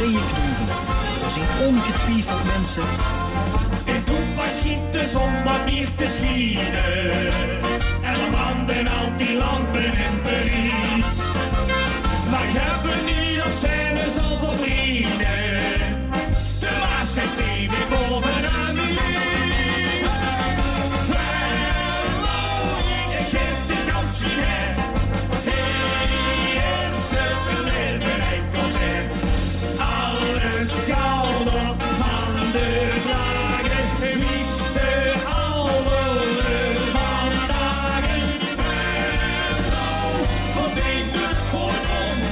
vrije knoevelen. Er zijn ongetwijfeld mensen. En toen schiet de zon wat meer te schijnen. En dan branden al die lampen in Parijs. Maar ik heb er niet op scène zal verbreden. De laatste stevig bovenaan mijn lies. Verloren, ik geef de kans weer. Hey, is het leven een concert. Alles schaldert van de vlagen. Wie is de oude vandaag? Verlo, verdenkt het voor mond.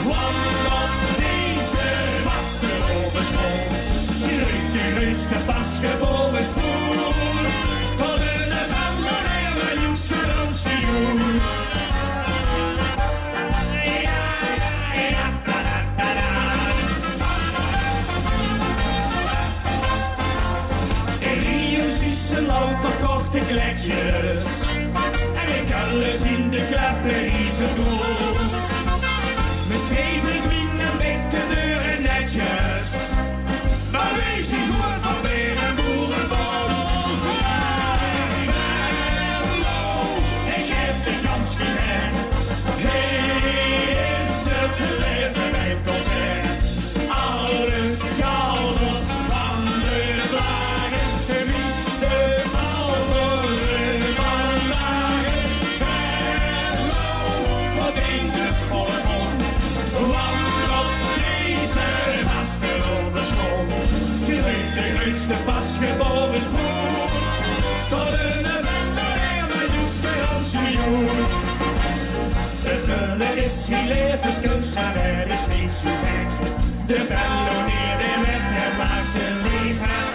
Want op deze vaste overschot. Je ruikt de grootste pasgeboren spoed. Tot in de verloren, maar jongens verandert die goed. Louter korte kletjes en ik alles in de Klapperiese doos. Me streven minder met de deuren netjes, maar wees niet goed van binnen boerenboos. Verlo, ik geef de kans weer net. Hey, is het leven een concert? Alles schaldert van de blagen. De grootste pasgeboren spoed. Tot een vandaag, maar jongens ons miljoen. Het tullen is geen levenskunstenaar, het is niet zo gek. De verloneerde met hem maar zijn leven.